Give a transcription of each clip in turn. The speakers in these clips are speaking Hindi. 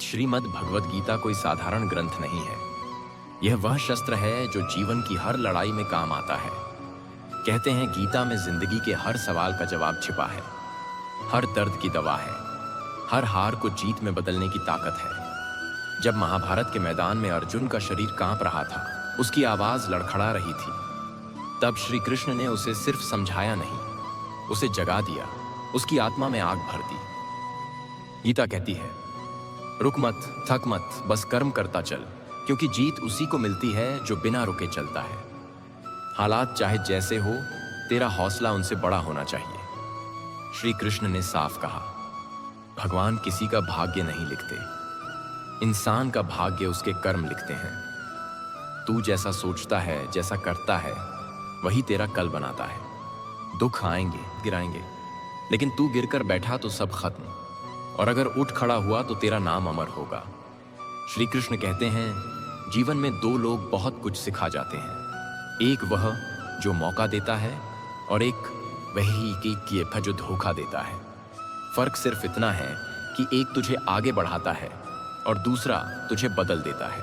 श्रीमद् भगवद गीता कोई साधारण ग्रंथ नहीं है। यह वह शस्त्र है जो जीवन की हर लड़ाई में काम आता है। कहते हैं गीता में जिंदगी के हर सवाल का जवाब छिपा है, हर दर्द की दवा है, हर हार को जीत में बदलने की ताकत है। जब महाभारत के मैदान में अर्जुन का शरीर कांप रहा था, उसकी आवाज लड़खड़ा रही थी, तब श्री कृष्ण ने उसे सिर्फ समझाया नहीं, उसे जगा दिया, उसकी आत्मा में आग भर दी। गीता कहती है, रुक मत, थक मत, बस कर्म करता चल, क्योंकि जीत उसी को मिलती है जो बिना रुके चलता है। हालात चाहे जैसे हो, तेरा हौसला उनसे बड़ा होना चाहिए। श्री कृष्ण ने साफ कहा, भगवान किसी का भाग्य नहीं लिखते, इंसान का भाग्य उसके कर्म लिखते हैं। तू जैसा सोचता है, जैसा करता है, वही तेरा कल बनाता है। दुख आएंगे, गिराएंगे, लेकिन तू गिरकर बैठा तो सब खत्म, और अगर उठ खड़ा हुआ तो तेरा नाम अमर होगा। श्री कृष्ण कहते हैं, जीवन में दो लोग बहुत कुछ सिखा जाते हैं, एक वह जो मौका देता है और एक वही कि जो धोखा देता है। फर्क सिर्फ इतना है कि एक तुझे आगे बढ़ाता है और दूसरा तुझे बदल देता है।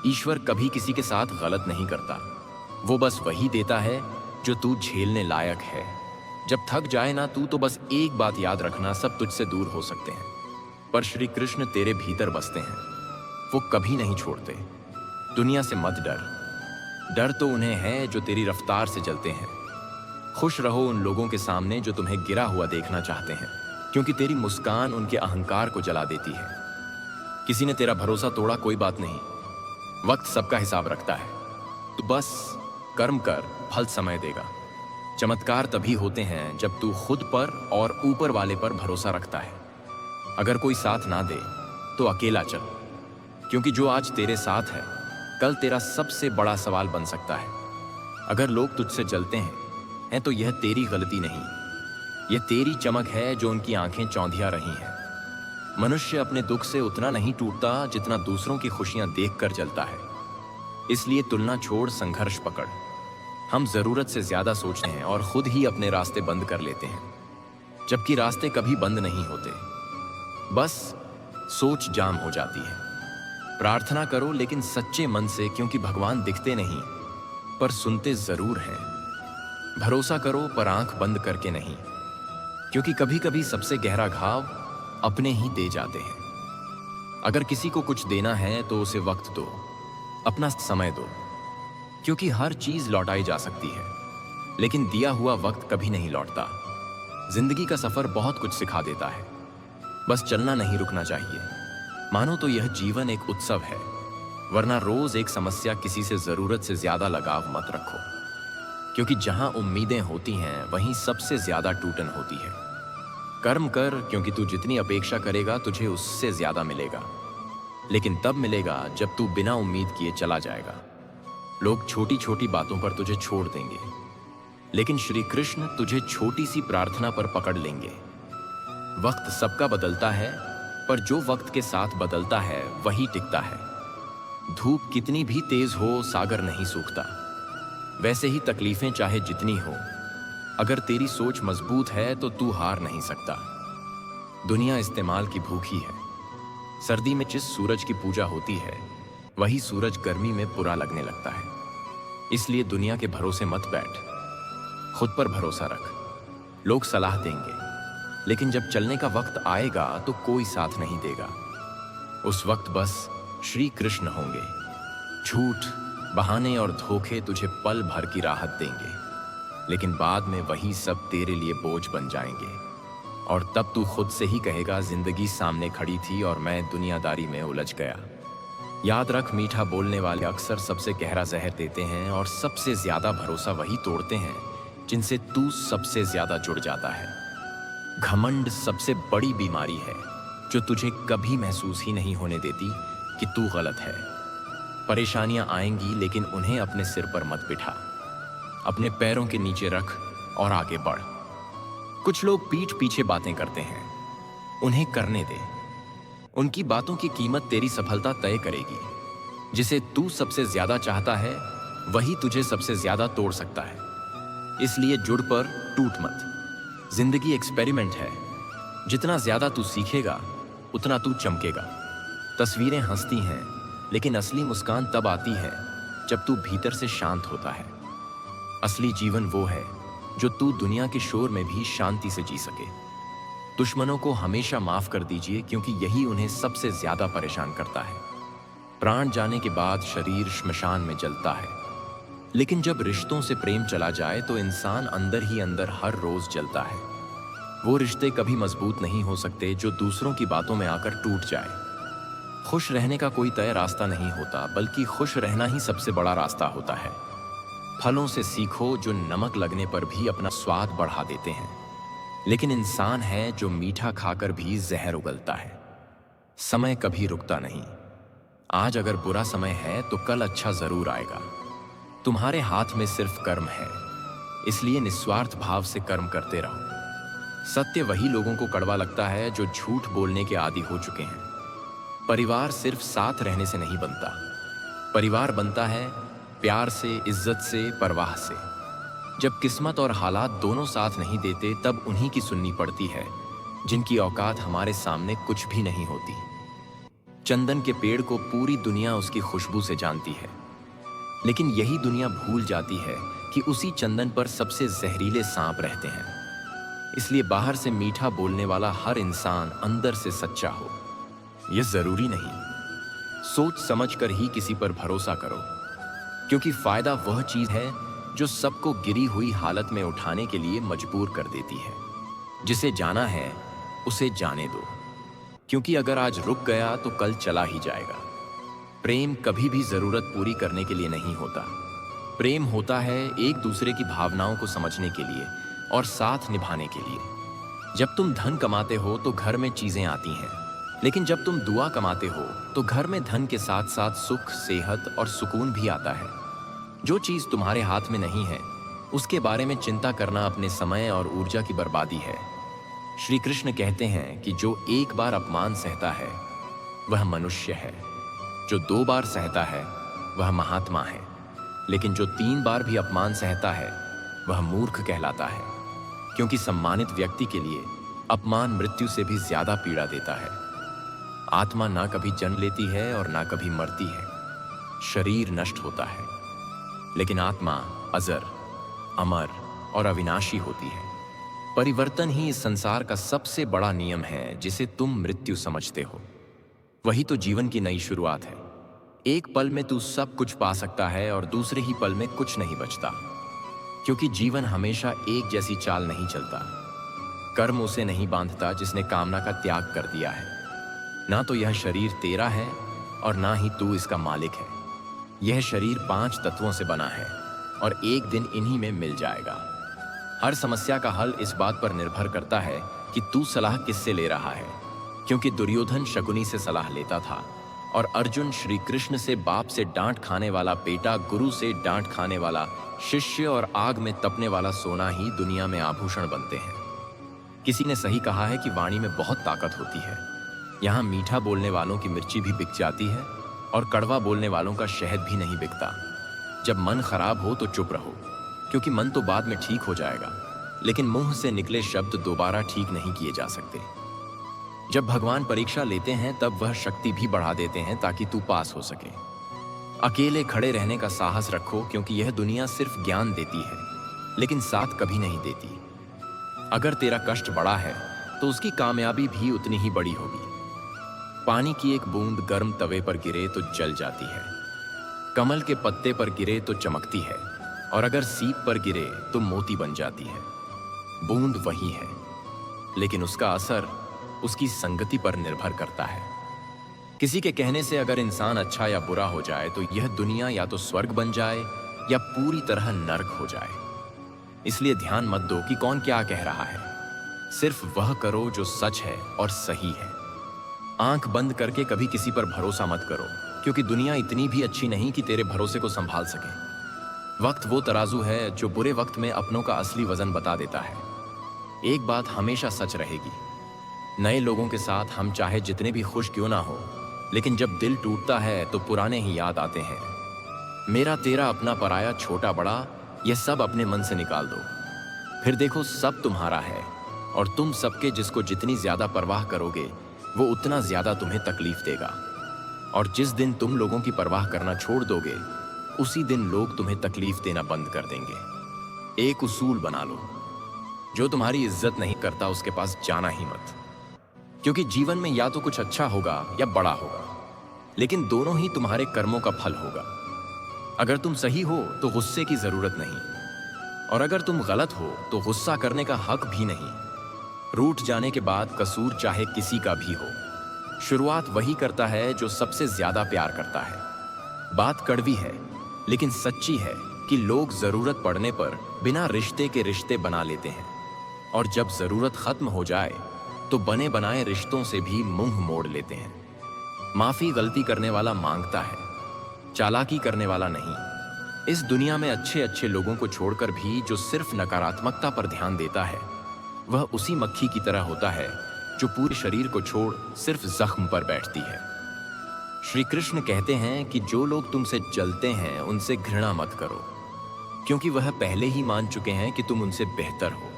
ईश्वर कभी किसी के साथ गलत नहीं करता, वो बस वही देता है जो तू झेलने लायक है। जब थक जाए ना तू, तो बस एक बात याद रखना, सब तुझसे दूर हो सकते हैं, पर श्री कृष्ण तेरे भीतर बसते हैं, वो कभी नहीं छोड़ते। दुनिया से मत डर, डर तो उन्हें है जो तेरी रफ्तार से चलते हैं। खुश रहो उन लोगों के सामने जो तुम्हें गिरा हुआ देखना चाहते हैं, क्योंकि तेरी मुस्कान उनके अहंकार को जला देती है। किसी ने तेरा भरोसा तोड़ा, कोई बात नहीं, वक्त सबका हिसाब रखता है। तू बस कर्म कर, फल समय देगा। चमत्कार तभी होते हैं जब तू खुद पर और ऊपर वाले पर भरोसा रखता है। अगर कोई साथ ना दे तो अकेला चल, क्योंकि जो आज तेरे साथ है, कल तेरा सबसे बड़ा सवाल बन सकता है। अगर लोग तुझसे जलते हैं तो यह तेरी गलती नहीं, यह तेरी चमक है जो उनकी आंखें चौंधिया रही हैं। मनुष्य अपने दुख से उतना नहीं टूटता जितना दूसरों की खुशियां देखकर जलता है। इसलिए तुलना छोड़, संघर्ष पकड़। हम जरूरत से ज्यादा सोचते हैं और खुद ही अपने रास्ते बंद कर लेते हैं, जबकि रास्ते कभी बंद नहीं होते, बस सोच जाम हो जाती है। प्रार्थना करो लेकिन सच्चे मन से, क्योंकि भगवान दिखते नहीं पर सुनते जरूर हैं। भरोसा करो पर आंख बंद करके नहीं, क्योंकि कभी कभी सबसे गहरा घाव अपने ही दे जाते हैं। अगर किसी को कुछ देना है तो उसे वक्त दो, अपना समय दो, क्योंकि हर चीज लौटाई जा सकती है, लेकिन दिया हुआ वक्त कभी नहीं लौटता। जिंदगी का सफर बहुत कुछ सिखा देता है, बस चलना नहीं रुकना चाहिए। मानो तो यह जीवन एक उत्सव है, वरना रोज एक समस्या। किसी से जरूरत से ज्यादा लगाव मत रखो, क्योंकि जहां उम्मीदें होती हैं वहीं सबसे ज्यादा टूटन होती है। कर्म कर, क्योंकि तू जितनी अपेक्षा करेगा तुझे उससे ज्यादा मिलेगा, लेकिन तब मिलेगा जब तू बिना उम्मीद किए चला जाएगा। लोग छोटी छोटी बातों पर तुझे छोड़ देंगे, लेकिन श्री कृष्ण तुझे छोटी सी प्रार्थना पर पकड़ लेंगे। वक्त सबका बदलता है, पर जो वक्त के साथ बदलता है वही टिकता है। धूप कितनी भी तेज हो, सागर नहीं सूखता। वैसे ही तकलीफें चाहे जितनी हो, अगर तेरी सोच मजबूत है तो तू हार नहीं सकता। दुनिया इस्तेमाल की भूखी है। सर्दी में जिस सूरज की पूजा होती है, वही सूरज गर्मी में बुरा लगने लगता है। इसलिए दुनिया के भरोसे मत बैठ, खुद पर भरोसा रख। लोग सलाह देंगे, लेकिन जब चलने का वक्त आएगा तो कोई साथ नहीं देगा। उस वक्त बस श्री कृष्ण होंगे। झूठ, बहाने और धोखे तुझे पल भर की राहत देंगे, लेकिन बाद में वही सब तेरे लिए बोझ बन जाएंगे, और तब तू खुद से ही कहेगा, जिंदगी सामने खड़ी थी और मैं दुनियादारी में उलझ गया। याद रख, मीठा बोलने वाले अक्सर सबसे गहरा जहर देते हैं, और सबसे ज्यादा भरोसा वही तोड़ते हैं जिनसे तू सबसे ज्यादा जुड़ जाता है। घमंड सबसे बड़ी बीमारी है जो तुझे कभी महसूस ही नहीं होने देती कि तू गलत है। परेशानियां आएंगी, लेकिन उन्हें अपने सिर पर मत बिठा, अपने पैरों के नीचे रख और आगे बढ़। कुछ लोग पीठ पीछे बातें करते हैं, उन्हें करने दे। उनकी बातों की कीमत तेरी सफलता तय करेगी। जिसे तू सबसे ज्यादा चाहता है वही तुझे सबसे ज्यादा तोड़ सकता है। इसलिए जुड़ पर टूट मत। जिंदगी एक्सपेरिमेंट है, जितना ज्यादा तू सीखेगा उतना तू चमकेगा। तस्वीरें हंसती हैं, लेकिन असली मुस्कान तब आती है जब तू भीतर से शांत होता है। असली जीवन वो है जो तू दुनिया के शोर में भी शांति से जी सके। दुश्मनों को हमेशा माफ कर दीजिए, क्योंकि यही उन्हें सबसे ज्यादा परेशान करता है। प्राण जाने के बाद शरीर श्मशान में जलता है, लेकिन जब रिश्तों से प्रेम चला जाए तो इंसान अंदर ही अंदर हर रोज जलता है। वो रिश्ते कभी मजबूत नहीं हो सकते जो दूसरों की बातों में आकर टूट जाए। खुश रहने का कोई तय रास्ता नहीं होता, बल्कि खुश रहना ही सबसे बड़ा रास्ता होता है। फलों से सीखो जो नमक लगने पर भी अपना स्वाद बढ़ा देते हैं, लेकिन इंसान है जो मीठा खाकर भी जहर उगलता है। समय कभी रुकता नहीं। आज अगर बुरा समय है तो कल अच्छा जरूर आएगा। तुम्हारे हाथ में सिर्फ कर्म है, इसलिए निस्वार्थ भाव से कर्म करते रहो। सत्य वही लोगों को कड़वा लगता है जो झूठ बोलने के आदी हो चुके हैं। परिवार सिर्फ साथ रहने से नहीं बनता। परिवार बनता है प्यार से, इज्जत से, परवाह से। जब किस्मत और हालात दोनों साथ नहीं देते, तब उन्हीं की सुननी पड़ती है जिनकी औकात हमारे सामने कुछ भी नहीं होती। चंदन के पेड़ को पूरी दुनिया उसकी खुशबू से जानती है, लेकिन यही दुनिया भूल जाती है कि उसी चंदन पर सबसे जहरीले सांप रहते हैं। इसलिए बाहर से मीठा बोलने वाला हर इंसान अंदर से सच्चा हो, यह जरूरी नहीं। सोच समझ कर ही किसी पर भरोसा करो, क्योंकि फायदा वह चीज है जो सबको गिरी हुई हालत में उठाने के लिए मजबूर कर देती है। जिसे जाना है उसे जाने दो, क्योंकि अगर आज रुक गया तो कल चला ही जाएगा। प्रेम कभी भी जरूरत पूरी करने के लिए नहीं होता। प्रेम होता है एक दूसरे की भावनाओं को समझने के लिए और साथ निभाने के लिए। जब तुम धन कमाते हो तो घर में चीजें आती हैं, लेकिन जब तुम दुआ कमाते हो तो घर में धन के साथ साथ सुख, सेहत और सुकून भी आता है। जो चीज तुम्हारे हाथ में नहीं है, उसके बारे में चिंता करना अपने समय और ऊर्जा की बर्बादी है। श्री कृष्ण कहते हैं कि जो एक बार अपमान सहता है वह मनुष्य है, जो 2 बार सहता है वह महात्मा है, लेकिन जो 3 बार भी अपमान सहता है वह मूर्ख कहलाता है। क्योंकि सम्मानित व्यक्ति के लिए अपमान मृत्यु से भी ज्यादा पीड़ा देता है। आत्मा ना कभी जन्म लेती है और ना कभी मरती है। शरीर नष्ट होता है, लेकिन आत्मा अजर, अमर और अविनाशी होती है। परिवर्तन ही इस संसार का सबसे बड़ा नियम है, जिसे तुम मृत्यु समझते हो। वही तो जीवन की नई शुरुआत है। एक पल में तू सब कुछ पा सकता है और दूसरे ही पल में कुछ नहीं बचता, क्योंकि जीवन हमेशा एक जैसी चाल नहीं चलता। कर्म उसे नहीं बांधता जिसने कामना का त्याग कर दिया है। ना तो यह शरीर तेरा है और ना ही तू इसका मालिक है। यह शरीर 5 तत्वों से बना है और एक दिन इन्हीं में मिल जाएगा। हर समस्या का हल इस बात पर निर्भर करता है कि तू सलाह किससे ले रहा है, क्योंकि दुर्योधन शकुनी से सलाह लेता था और अर्जुन श्री कृष्ण से, बाप से डांट खाने वाला बेटा, गुरु से डांट खाने वाला शिष्य और आग में तपने वाला सोना ही दुनिया में आभूषण बनते हैं। किसी ने सही कहा है कि वाणी में बहुत ताकत होती है। यहाँ मीठा बोलने वालों की मिर्ची भी बिक जाती है और कड़वा बोलने वालों का शहद भी नहीं बिकता। जब मन खराब हो तो चुप रहो, क्योंकि मन तो बाद में ठीक हो जाएगा, लेकिन मुंह से निकले शब्द दोबारा ठीक नहीं किए जा सकते। जब भगवान परीक्षा लेते हैं तब वह शक्ति भी बढ़ा देते हैं ताकि तू पास हो सके। अकेले खड़े रहने का साहस रखो, क्योंकि यह दुनिया सिर्फ ज्ञान देती है, लेकिन साथ कभी नहीं देती। अगर तेरा कष्ट बड़ा है तो उसकी कामयाबी भी उतनी ही बड़ी होगी। पानी की एक बूंद गर्म तवे पर गिरे तो जल जाती है, कमल के पत्ते पर गिरे तो चमकती है, और अगर सीप पर गिरे तो मोती बन जाती है। बूंद वही है, लेकिन उसका असर उसकी संगति पर निर्भर करता है। किसी के कहने से अगर इंसान अच्छा या बुरा हो जाए तो यह दुनिया या तो स्वर्ग बन जाए या पूरी तरह नर्क हो जाए। इसलिए ध्यान मत दो कि कौन क्या कह रहा है, सिर्फ वह करो जो सच है और सही है। आंख बंद करके कभी किसी पर भरोसा मत करो, क्योंकि दुनिया इतनी भी अच्छी नहीं कि तेरे भरोसे को संभाल सके। वक्त वो तराजू है जो बुरे वक्त में अपनों का असली वजन बता देता है। एक बात हमेशा सच रहेगी, नए लोगों के साथ हम चाहे जितने भी खुश क्यों ना हो, लेकिन जब दिल टूटता है तो पुराने ही याद आते हैं। मेरा तेरा, अपना पराया, छोटा बड़ा, यह सब अपने मन से निकाल दो। फिर देखो सब तुम्हारा है, और तुम सबके जिसको जितनी ज्यादा परवाह करोगे वो उतना ज्यादा तुम्हें तकलीफ देगा। और जिस दिन तुम लोगों की परवाह करना छोड़ दोगे, उसी दिन लोग तुम्हें तकलीफ देना बंद कर देंगे। एक उसूल बना लो, जो तुम्हारी इज्जत नहीं करता उसके पास जाना ही मत, क्योंकि जीवन में या तो कुछ अच्छा होगा या बड़ा होगा, लेकिन दोनों ही तुम्हारे कर्मों का फल होगा। अगर तुम सही हो तो गुस्से की जरूरत नहीं, और अगर तुम गलत हो तो गुस्सा करने का हक भी नहीं। रूठ जाने के बाद कसूर चाहे किसी का भी हो, शुरुआत वही करता है जो सबसे ज्यादा प्यार करता है। बात कड़वी है लेकिन सच्ची है कि लोग जरूरत पड़ने पर बिना रिश्ते के रिश्ते बना लेते हैं, और जब जरूरत खत्म हो जाए तो बने बनाए रिश्तों से भी मुंह मोड़ लेते हैं। माफी गलती करने वाला मांगता है, चालाकी करने वाला नहीं। इस दुनिया में अच्छे अच्छे लोगों को छोड़कर भी जो सिर्फ नकारात्मकता पर ध्यान देता है, वह उसी मक्खी की तरह होता है जो पूरे शरीर को छोड़ सिर्फ जख्म पर बैठती है। श्री कृष्ण कहते हैं कि जो लोग तुमसे जलते हैं उनसे घृणा मत करो, क्योंकि वह पहले ही मान चुके हैं कि तुम उनसे बेहतर हो।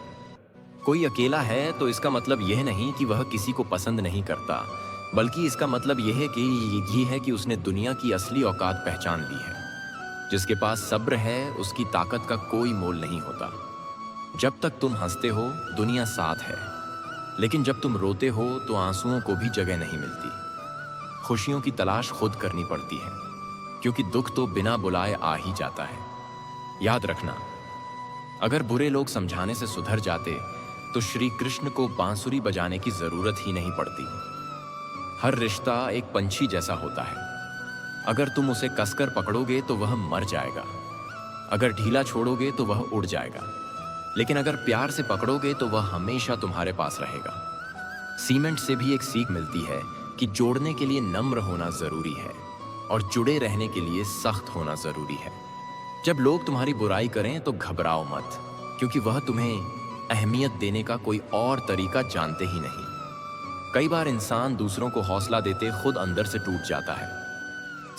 कोई अकेला है तो इसका मतलब यह नहीं कि वह किसी को पसंद नहीं करता, बल्कि इसका मतलब यह है कि उसने दुनिया की असली औकात पहचान ली है। जिसके पास सब्र है उसकी ताकत का कोई मोल नहीं होता। जब तक तुम हंसते हो दुनिया साथ है, लेकिन जब तुम रोते हो तो आंसुओं को भी जगह नहीं मिलती। खुशियों की तलाश खुद करनी पड़ती है, क्योंकि दुख तो बिना बुलाए आ ही जाता है। याद रखना, अगर बुरे लोग समझाने से सुधर जाते तो श्री कृष्ण को बांसुरी बजाने की जरूरत ही नहीं पड़ती। हर रिश्ता एक पंछी जैसा होता है, अगर तुम उसे कसकर पकड़ोगे तो वह मर जाएगा, अगर ढीला छोड़ोगे तो वह उड़ जाएगा, लेकिन अगर प्यार से पकड़ोगे तो वह हमेशा तुम्हारे पास रहेगा। सीमेंट से भी एक सीख मिलती है कि जोड़ने के लिए नम्र होना जरूरी है और जुड़े रहने के लिए सख्त होना जरूरी है। जब लोग तुम्हारी बुराई करें तो घबराओ मत, क्योंकि वह तुम्हें अहमियत देने का कोई और तरीका जानते ही नहीं। कई बार इंसान दूसरों को हौसला देते खुद अंदर से टूट जाता है।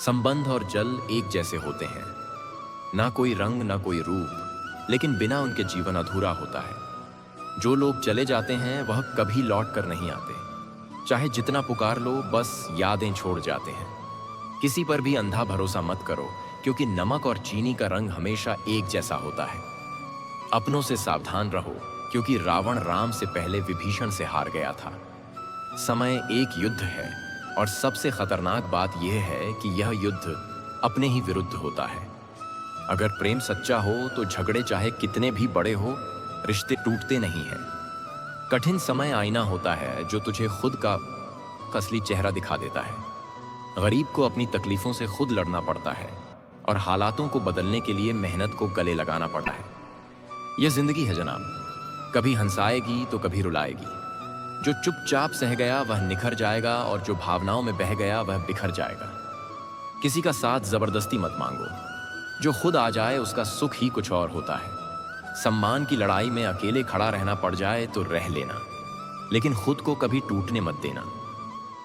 संबंध और जल एक जैसे होते हैं, ना कोई रंग ना कोई रूप, लेकिन बिना उनके जीवन अधूरा होता है। जो लोग चले जाते हैं वह कभी लौट कर नहीं आते, चाहे जितना पुकार लो बस यादें छोड़ जाते हैं। किसी पर भी अंधा भरोसा मत करो, क्योंकि नमक और चीनी का रंग हमेशा एक जैसा होता है। अपनों से सावधान रहो, क्योंकि रावण राम से पहले विभीषण से हार गया था। समय एक युद्ध है, और सबसे खतरनाक बात यह है कि यह युद्ध अपने ही विरुद्ध होता है। अगर प्रेम सच्चा हो तो झगड़े चाहे कितने भी बड़े हो, रिश्ते टूटते नहीं हैं। कठिन समय आईना होता है जो तुझे खुद का असली चेहरा दिखा देता है। गरीब को अपनी तकलीफों से खुद लड़ना पड़ता है, और हालातों को बदलने के लिए मेहनत को गले लगाना पड़ता है। यह जिंदगी है जनाब, कभी हंसाएगी तो कभी रुलाएगी। जो चुपचाप सह गया वह निखर जाएगा, और जो भावनाओं में बह गया वह बिखर जाएगा। किसी का साथ जबरदस्ती मत मांगो, जो खुद आ जाए उसका सुख ही कुछ और होता है। सम्मान की लड़ाई में अकेले खड़ा रहना पड़ जाए तो रह लेना, लेकिन खुद को कभी टूटने मत देना,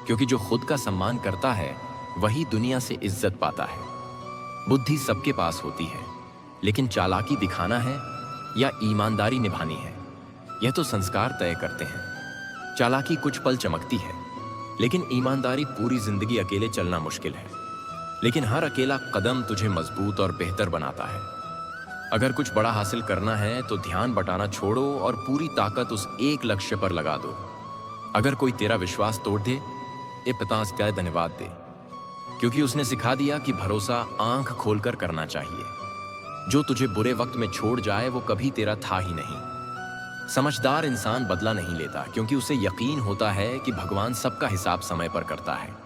क्योंकि जो खुद का सम्मान करता है वही दुनिया से इज्जत पाता है। बुद्धि सबके पास होती है, लेकिन चालाकी दिखाना है या ईमानदारी निभानी है, यह तो संस्कार तय करते हैं। चालाकी कुछ पल चमकती है, लेकिन ईमानदारी पूरी जिंदगी अकेले चलना मुश्किल है। लेकिन हर अकेला कदम तुझे मजबूत और बेहतर बनाता है। अगर कुछ बड़ा हासिल करना है तो ध्यान बटाना छोड़ो और पूरी ताकत उस एक लक्ष्य पर लगा दो। अगर कोई तेरा विश्वास तोड़ दे, ये पिता का धन्यवाद दे, क्योंकि उसने सिखा दिया कि भरोसा आंख खोलकर करना चाहिए। जो तुझे बुरे वक्त में छोड़ जाए वो कभी तेरा था ही नहीं। समझदार इंसान बदला नहीं लेता, क्योंकि उसे यकीन होता है कि भगवान सबका हिसाब समय पर करता है।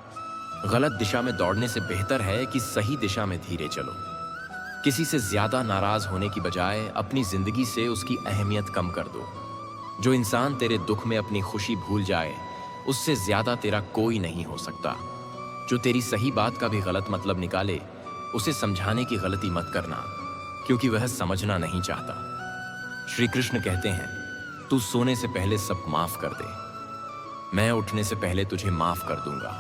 गलत दिशा में दौड़ने से बेहतर है कि सही दिशा में धीरे चलो। किसी से ज्यादा नाराज होने की बजाय अपनी जिंदगी से उसकी अहमियत कम कर दो। जो इंसान तेरे दुख में अपनी खुशी भूल जाए, उससे ज्यादा तेरा कोई नहीं हो सकता। जो तेरी सही बात का भी गलत मतलब निकाले, उसे समझाने की गलती मत करना, क्योंकि वह समझना नहीं चाहता। श्री कृष्ण कहते हैं, तू सोने से पहले सब माफ कर दे, मैं उठने से पहले तुझे माफ कर दूंगा।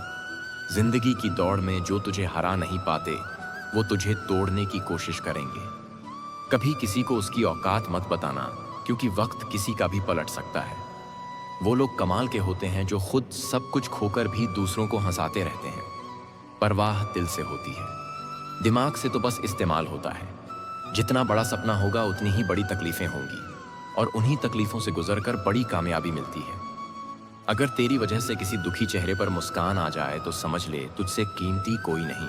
जिंदगी की दौड़ में जो तुझे हरा नहीं पाते, वो तुझे तोड़ने की कोशिश करेंगे। कभी किसी को उसकी औकात मत बताना, क्योंकि वक्त किसी का भी पलट सकता है। वो लोग कमाल के होते हैं जो खुद सब कुछ खोकर भी दूसरों को हंसाते रहते हैं। परवाह दिल से होती है। दिमाग से तो बस इस्तेमाल होता है। जितना बड़ा सपना होगा उतनी ही बड़ी तकलीफें होंगी, और उन्हीं तकलीफों से गुजरकर बड़ी कामयाबी मिलती है। अगर तेरी वजह से किसी दुखी चेहरे पर मुस्कान आ जाए तो समझ ले तुझसे कीमती कोई नहीं।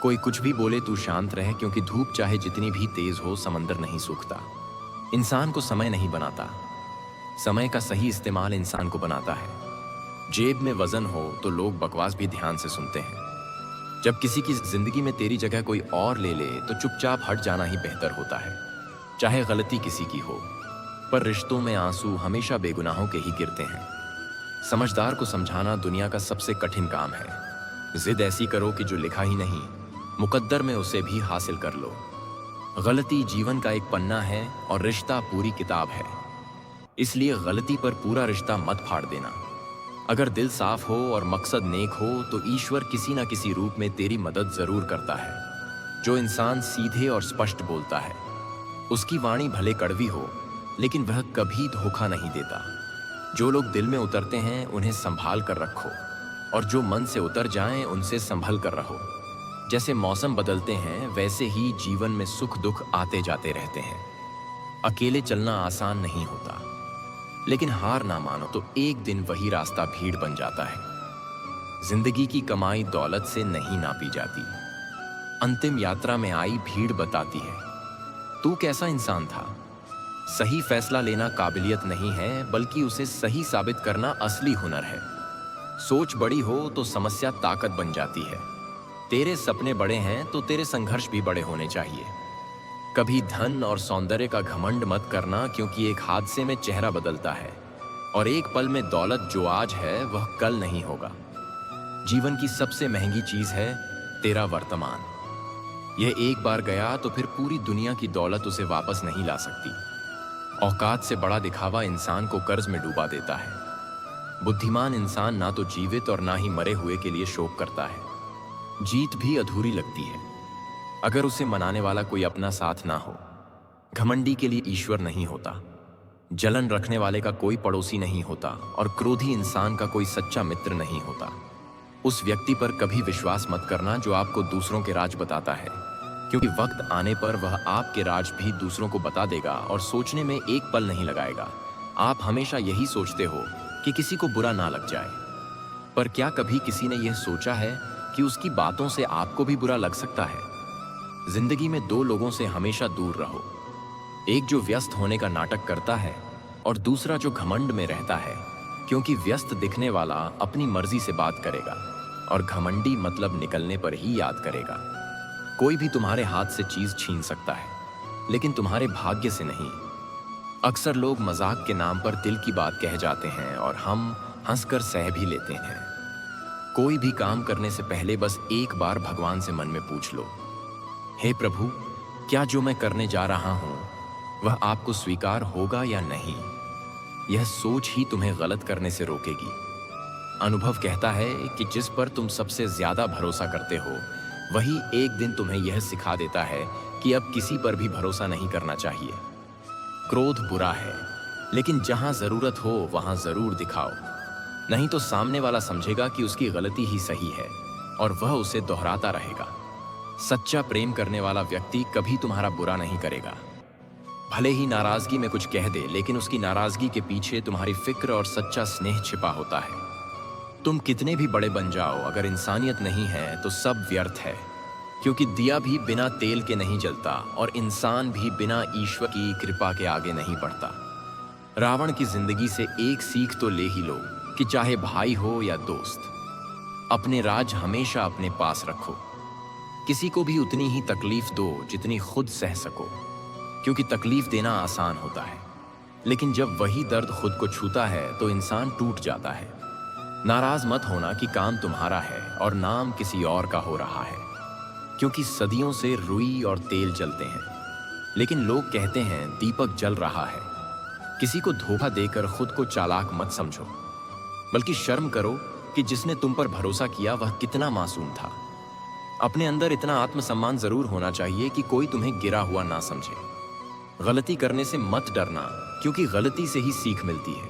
कोई कुछ भी बोले तू शांत रहे, क्योंकि धूप चाहे जितनी भी तेज हो समंदर नहीं सूखता। इंसान को समय नहीं बनाता, समय का सही इस्तेमाल इंसान को बनाता है। जेब में वजन हो तो लोग बकवास भी ध्यान से सुनते हैं। जब किसी की जिंदगी में तेरी जगह कोई और ले ले तो चुपचाप हट जाना ही बेहतर होता है, चाहे गलती किसी की हो। पर रिश्तों में आंसू हमेशा बेगुनाहों के ही गिरते हैं। समझदार को समझाना दुनिया का सबसे कठिन काम है। जिद ऐसी करो कि जो लिखा ही नहीं, मुकद्दर में उसे भी हासिल कर लो। गलती जीवन का एक पन्ना है और रिश्ता पूरी किताब है। इसलिए गलती पर पूरा रिश्ता मत फाड़ देना। अगर दिल साफ हो और मकसद नेक हो तो ईश्वर किसी न किसी रूप में तेरी मदद जरूर करता है। जो इंसान सीधे और स्पष्ट बोलता है, उसकी वाणी भले कड़वी हो लेकिन वह कभी धोखा नहीं देता। जो लोग दिल में उतरते हैं उन्हें संभाल कर रखो, और जो मन से उतर जाएं उनसे संभल कर रहो। जैसे मौसम बदलते हैं वैसे ही जीवन में सुख दुख आते जाते रहते हैं। अकेले चलना आसान नहीं होता, लेकिन हार ना मानो तो एक दिन वही रास्ता भीड़ बन जाता है। जिंदगी की कमाई दौलत से नहीं नापी जाती, अंतिम यात्रा में आई भीड़ बताती है तू कैसा इंसान था। सही फैसला लेना काबिलियत नहीं है, बल्कि उसे सही साबित करना असली हुनर है। सोच बड़ी हो तो समस्या ताकत बन जाती है। तेरे सपने बड़े हैं तो तेरे संघर्ष भी बड़े होने चाहिए। कभी धन और सौंदर्य का घमंड मत करना, क्योंकि एक हादसे में चेहरा बदलता है, और एक पल में दौलत जो आज है वह कल नहीं होगा। जीवन की सबसे महंगी चीज है तेरा वर्तमान। यह एक बार गया तो फिर पूरी दुनिया की दौलत उसे वापस नहीं ला सकती। औकात से बड़ा दिखावा इंसान को कर्ज में डूबा देता है। बुद्धिमान इंसान ना तो जीवित और ना ही मरे हुए के लिए शोक करता है। जीत भी अधूरी लगती है अगर उसे मनाने वाला कोई अपना साथ ना हो। घमंडी के लिए ईश्वर नहीं होता, जलन रखने वाले का कोई पड़ोसी नहीं होता, और क्रोधी इंसान का कोई सच्चा मित्र नहीं होता। उस व्यक्ति पर कभी विश्वास मत करना जो आपको दूसरों के राज बताता है, क्योंकि वक्त आने पर वह आपके राज भी दूसरों को बता देगा और सोचने में एक पल नहीं लगाएगा। आप हमेशा यही सोचते हो कि किसी को बुरा ना लग जाए, पर क्या कभी किसी ने यह सोचा है कि उसकी बातों से आपको भी बुरा लग सकता है। जिंदगी में दो लोगों से हमेशा दूर रहो, एक जो व्यस्त होने का नाटक करता है और दूसरा जो घमंड में रहता है, क्योंकि व्यस्त दिखने वाला अपनी मर्जी से बात करेगा और घमंडी मतलब निकलने पर ही याद करेगा। कोई भी तुम्हारे हाथ से चीज छीन सकता है, लेकिन तुम्हारे भाग्य से नहीं। अक्सर लोग मजाक के नाम पर दिल की बात कह जाते हैं और हम हंसकर सह भी लेते हैं। कोई भी काम करने से पहले बस एक बार भगवान से मन में पूछ लो, हे प्रभु, क्या जो मैं करने जा रहा हूं वह आपको स्वीकार होगा या नहीं। यह सोच ही तुम्हें गलत करने से रोकेगी। अनुभव कहता है कि जिस पर तुम सबसे ज्यादा भरोसा करते हो वही एक दिन तुम्हें यह सिखा देता है कि अब किसी पर भी भरोसा नहीं करना चाहिए। क्रोध बुरा है, लेकिन जहां जरूरत हो वहां जरूर दिखाओ, नहीं तो सामने वाला समझेगा कि उसकी गलती ही सही है और वह उसे दोहराता रहेगा। सच्चा प्रेम करने वाला व्यक्ति कभी तुम्हारा बुरा नहीं करेगा। भले ही नाराजगी में कुछ कह दे, लेकिन उसकी नाराजगी के पीछे तुम्हारी फिक्र और सच्चा स्नेह छिपा होता है। तुम कितने भी बड़े बन जाओ, अगर इंसानियत नहीं है तो सब व्यर्थ है, क्योंकि दिया भी बिना तेल के नहीं जलता और इंसान भी बिना ईश्वर की कृपा के आगे नहीं बढ़ता। रावण की जिंदगी से एक सीख तो ले ही लो कि चाहे भाई हो या दोस्त, अपने राज हमेशा अपने पास रखो। किसी को भी उतनी ही तकलीफ दो जितनी खुद सह सको, क्योंकि तकलीफ देना आसान होता है, लेकिन जब वही दर्द खुद को छूता है तो इंसान टूट जाता है। नाराज मत होना कि काम तुम्हारा है और नाम किसी और का हो रहा है, क्योंकि सदियों से रुई और तेल जलते हैं, लेकिन लोग कहते हैं दीपक जल रहा है। किसी को धोखा देकर खुद को चालाक मत समझो, बल्कि शर्म करो कि जिसने तुम पर भरोसा किया वह कितना मासूम था। अपने अंदर इतना आत्मसम्मान जरूर होना चाहिए कि कोई तुम्हें गिरा हुआ ना समझे। गलती करने से मत डरना, क्योंकि गलती से ही सीख मिलती है,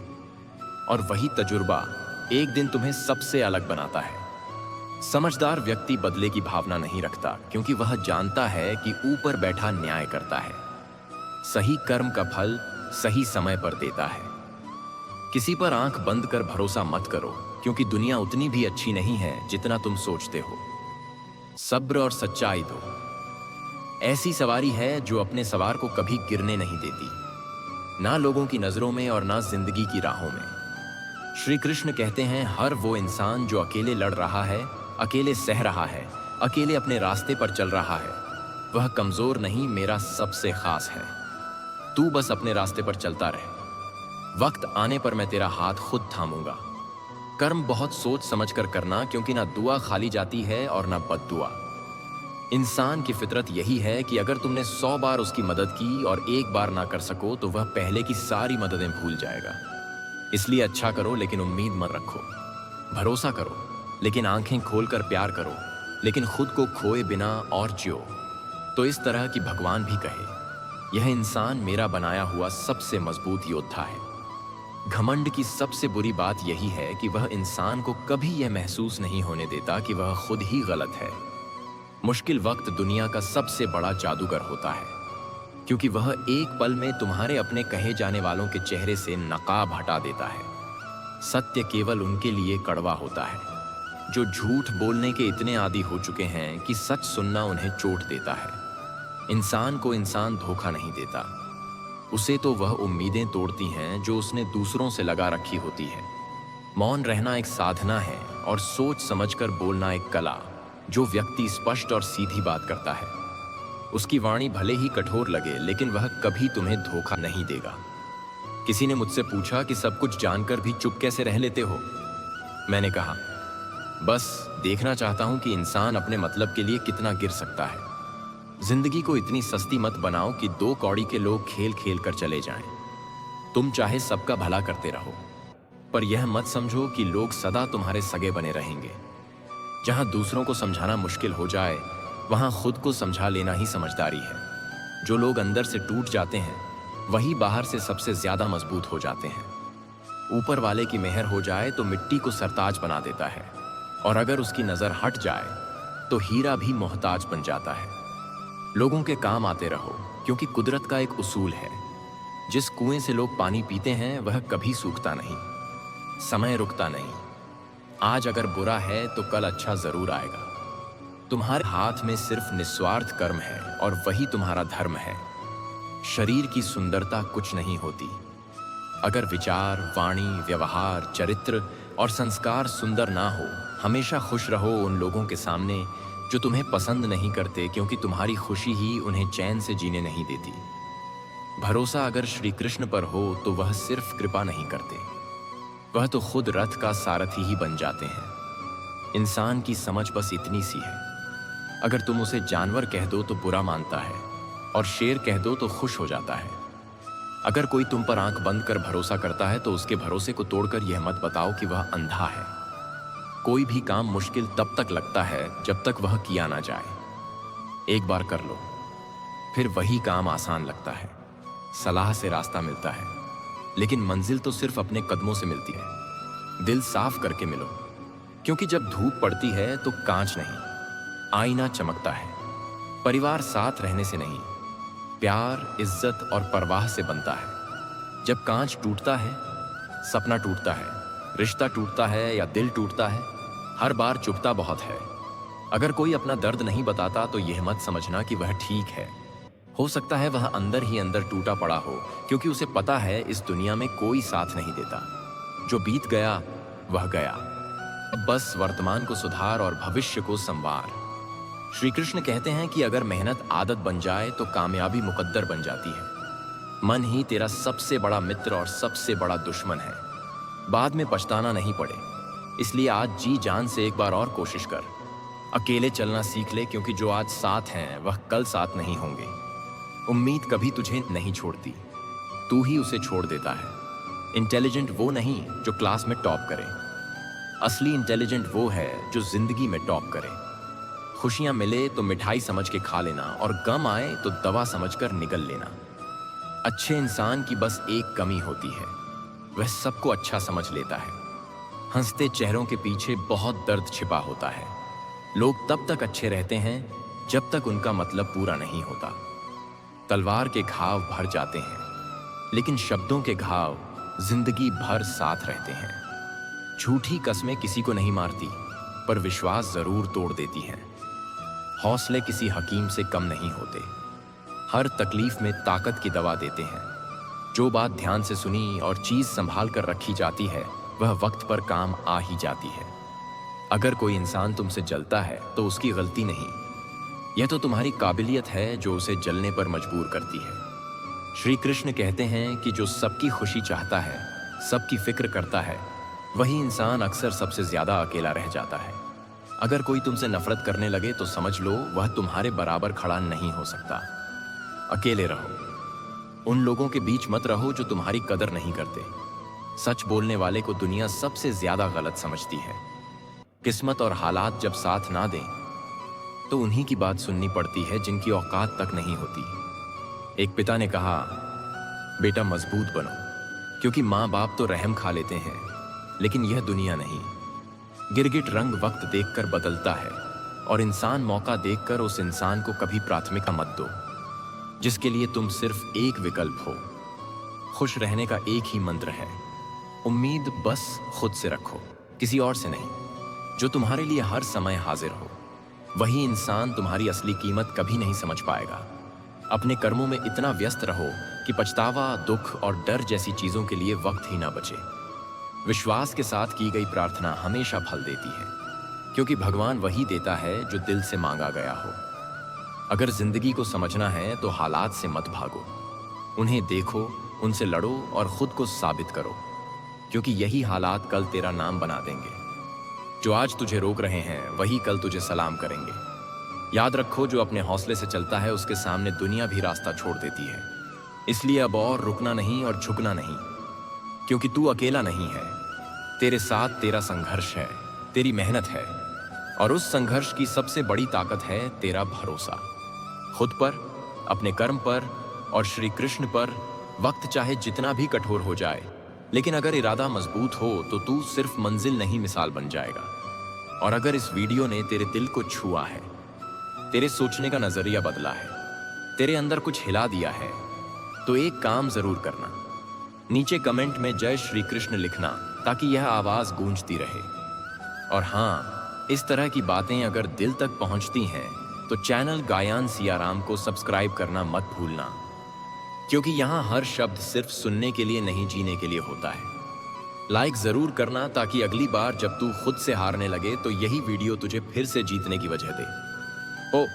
और वही तजुर्बा एक दिन तुम्हें सबसे अलग बनाता है। समझदार व्यक्ति बदले की भावना नहीं रखता, क्योंकि वह जानता है कि ऊपर बैठा न्याय करता है। सही कर्म का फल सही समय पर देता है। किसी पर आंख बंद कर भरोसा मत करो, क्योंकि दुनिया उतनी भी अच्छी नहीं है जितना तुम सोचते हो। सब्र और सच्चाई दो। ऐसी सवारी है जो अपने सवार को कभी गिरने नहीं देती, ना लोगों की नजरों में और ना जिंदगी की राहों में। श्री कृष्ण कहते हैं, हर वो इंसान जो अकेले लड़ रहा है, अकेले सह रहा है, अकेले अपने रास्ते पर चल रहा है, वह कमजोर नहीं, मेरा सबसे खास है। तू बस अपने रास्ते पर चलता रहे। वक्त आने पर मैं तेरा हाथ खुद थामूंगा। कर्म बहुत सोच समझ कर करना, क्योंकि ना दुआ खाली जाती है और ना बद्दुआ। इंसान की फितरत यही है कि अगर तुमने 100 बार उसकी मदद की और एक बार ना कर सको तो वह पहले की सारी मददें भूल जाएगा। इसलिए अच्छा करो लेकिन उम्मीद मत रखो। भरोसा करो लेकिन आंखें खोलकर प्यार करो, लेकिन खुद को खोए बिना और जियो। तो इस तरह कि भगवान भी कहे, यह इंसान मेरा बनाया हुआ सबसे मजबूत योद्धा है। घमंड की सबसे बुरी बात यही है कि वह इंसान को कभी यह महसूस नहीं होने देता कि वह खुद ही गलत है। मुश्किल वक्त दुनिया का सबसे बड़ा जादूगर होता है, क्योंकि वह एक पल में तुम्हारे अपने कहे जाने वालों के चेहरे से नकाब हटा देता है। सत्य केवल उनके लिए कड़वा होता है जो झूठ बोलने के इतने आदी हो चुके हैं कि सच सुनना उन्हें चोट देता है। इंसान को इंसान धोखा नहीं देता, उसे तो वह उम्मीदें तोड़ती हैं जो उसने दूसरों से लगा रखी होती है। मौन रहना एक साधना है और सोच समझकर बोलना एक कला। जो व्यक्ति स्पष्ट और सीधी बात करता है, उसकी वाणी भले ही कठोर लगे, लेकिन वह कभी तुम्हें धोखा नहीं देगा। किसी ने मुझसे पूछा कि सब कुछ जानकर भी चुप कैसे रह लेते हो। मैंने कहा, बस देखना चाहता हूं कि इंसान अपने मतलब के लिए कितना गिर सकता है। जिंदगी को इतनी सस्ती मत बनाओ कि 2 कौड़ी के लोग खेल खेल कर चले जाएं। तुम चाहे सबका भला करते रहो, पर यह मत समझो कि लोग सदा तुम्हारे सगे बने रहेंगे। जहां दूसरों को समझाना मुश्किल हो जाए, वहां खुद को समझा लेना ही समझदारी है। जो लोग अंदर से टूट जाते हैं, वही बाहर से सबसे ज्यादा मजबूत हो जाते हैं। ऊपर वाले की मेहर हो जाए तो मिट्टी को सरताज बना देता है, और अगर उसकी नजर हट जाए तो हीरा भी मोहताज बन जाता है। लोगों के काम आते रहो, क्योंकि कुदरत का एक उसूल है, जिस कुएं से लोग पानी पीते हैं वह कभी सूखता नहीं। समय रुकता नहीं। आज अगर बुरा है तो कल अच्छा जरूर आएगा। तुम्हारे हाथ में सिर्फ निस्वार्थ कर्म है और वही तुम्हारा धर्म है। शरीर की सुंदरता कुछ नहीं होती। अगर विचार, वाणी, व्यवहार, चरित्र और संस्कार सुंदर ना हो, हमेशा खुश रहो उन लोगों के सामने जो तुम्हें पसंद नहीं करते, क्योंकि तुम्हारी खुशी ही उन्हें चैन से जीने नहीं देती। भरोसा अगर श्री कृष्ण पर हो तो वह सिर्फ कृपा नहीं करते, वह तो खुद रथ का सारथी ही बन जाते हैं। इंसान की समझ बस इतनी सी है। अगर तुम उसे जानवर कह दो तो बुरा मानता है, और शेर कह दो तो खुश हो जाता है। अगर कोई तुम पर आंख बंद कर भरोसा करता है तो उसके भरोसे को तोड़कर यह मत बताओ कि वह अंधा है। कोई भी काम मुश्किल तब तक लगता है जब तक वह किया ना जाए। एक बार कर लो, फिर वही काम आसान लगता है। सलाह से रास्ता मिलता है, लेकिन मंजिल तो सिर्फ अपने कदमों से मिलती है। दिल साफ करके मिलो, क्योंकि जब धूप पड़ती है तो कांच नहीं, आईना चमकता है। परिवार साथ रहने से नहीं, प्यार, इज्जत और परवाह से बनता है। जब कांच टूटता है, सपना टूटता है, रिश्ता टूटता है या दिल टूटता है, हर बार चुभता बहुत है। अगर कोई अपना दर्द नहीं बताता तो यह मत समझना कि वह ठीक है। हो सकता है वह अंदर ही अंदर टूटा पड़ा हो, क्योंकि उसे पता है इस दुनिया में कोई साथ नहीं देता। जो बीत गया वह गया। अब बस वर्तमान को सुधार और भविष्य को संवार। श्री कृष्ण कहते हैं कि अगर मेहनत आदत बन जाए तो कामयाबी मुकद्दर बन जाती है। मन ही तेरा सबसे बड़ा मित्र और सबसे बड़ा दुश्मन है। बाद में पछताना नहीं पड़े, इसलिए आज जी जान से एक बार और कोशिश कर। अकेले चलना सीख ले, क्योंकि जो आज साथ हैं वह कल साथ नहीं होंगे। उम्मीद कभी तुझे नहीं छोड़ती, तू ही उसे छोड़ देता है। इंटेलिजेंट वो नहीं जो क्लास में टॉप करे, असली इंटेलिजेंट वो है जो जिंदगी में टॉप करे। खुशियां मिले तो मिठाई समझ के खा लेना, और गम आए तो दवा समझकर निगल लेना। अच्छे इंसान की बस एक कमी होती है, वह सबको अच्छा समझ लेता है। हंसते चेहरों के पीछे बहुत दर्द छिपा होता है। लोग तब तक अच्छे रहते हैं जब तक उनका मतलब पूरा नहीं होता। तलवार के घाव भर जाते हैं, लेकिन शब्दों के घाव जिंदगी भर साथ रहते हैं। झूठी कस्में किसी को नहीं मारती, पर विश्वास जरूर तोड़ देती हैं। हौसले किसी हकीम से कम नहीं होते, हर तकलीफ में ताकत की दवा देते हैं। जो बात ध्यान से सुनी और चीज संभाल कर रखी जाती है, वह वक्त पर काम आ ही जाती है। अगर कोई इंसान तुमसे जलता है तो उसकी गलती नहीं, यह तो तुम्हारी काबिलियत है जो उसे जलने पर मजबूर करती है। श्री कृष्ण कहते हैं कि जो सबकी खुशी चाहता है, सबकी फिक्र करता है, वही इंसान अक्सर सबसे ज्यादा अकेला रह जाता है। अगर कोई तुमसे नफरत करने लगे तो समझ लो वह तुम्हारे बराबर खड़ा नहीं हो सकता। अकेले रहो, उन लोगों के बीच मत रहो जो तुम्हारी कदर नहीं करते। सच बोलने वाले को दुनिया सबसे ज्यादा गलत समझती है। किस्मत और हालात जब साथ ना दें तो उन्हीं की बात सुननी पड़ती है जिनकी औकात तक नहीं होती। एक पिता ने कहा, बेटा मजबूत बनो, क्योंकि माँ बाप तो रहम खा लेते हैं, लेकिन यह दुनिया नहीं। गिरगिट रंग वक्त देखकर बदलता है, और इंसान मौका देखकर उस इंसान को कभी प्राथमिकता मत दो जिसके लिए तुम सिर्फ एक विकल्प हो। खुश रहने का एक ही मंत्र है, उम्मीद बस खुद से रखो, किसी और से नहीं। जो तुम्हारे लिए हर समय हाजिर हो, वही इंसान तुम्हारी असली कीमत कभी नहीं समझ पाएगा। अपने कर्मों में इतना व्यस्त रहो कि पछतावा, दुख और डर जैसी चीजों के लिए वक्त ही ना बचे। विश्वास के साथ की गई प्रार्थना हमेशा फल देती है, क्योंकि भगवान वही देता है जो दिल से मांगा गया हो। अगर जिंदगी को समझना है तो हालात से मत भागो, उन्हें देखो, उनसे लड़ो और खुद को साबित करो, क्योंकि यही हालात कल तेरा नाम बना देंगे। जो आज तुझे रोक रहे हैं वही कल तुझे सलाम करेंगे। याद रखो, जो अपने हौसले से चलता है उसके सामने दुनिया भी रास्ता छोड़ देती है। इसलिए अब और रुकना नहीं और झुकना नहीं, क्योंकि तू अकेला नहीं है। तेरे साथ तेरा संघर्ष है, तेरी मेहनत है, और उस संघर्ष की सबसे बड़ी ताकत है तेरा भरोसा खुद पर, अपने कर्म पर और श्री कृष्ण पर। वक्त चाहे जितना भी कठोर हो जाए, लेकिन अगर इरादा मजबूत हो तो तू सिर्फ मंजिल नहीं मिसाल बन जाएगा। और अगर इस वीडियो ने तेरे दिल को छुआ है, तेरे सोचने का नजरिया बदला है, तेरे अंदर कुछ हिला दिया है, तो एक काम जरूर करना, नीचे कमेंट में जय श्री कृष्ण लिखना, ताकि यह आवाज गूंजती रहे। और हाँ, इस तरह की बातें अगर दिल तक पहुंचती हैं तो चैनल गायन सियाराम को सब्सक्राइब करना मत भूलना, क्योंकि यहाँ हर शब्द सिर्फ सुनने के लिए नहीं, जीने के लिए होता है। लाइक जरूर करना, ताकि अगली बार जब तू खुद से हारने लगे तो यही वीडियो तुझे फिर से जीतने की वजह दे। ओ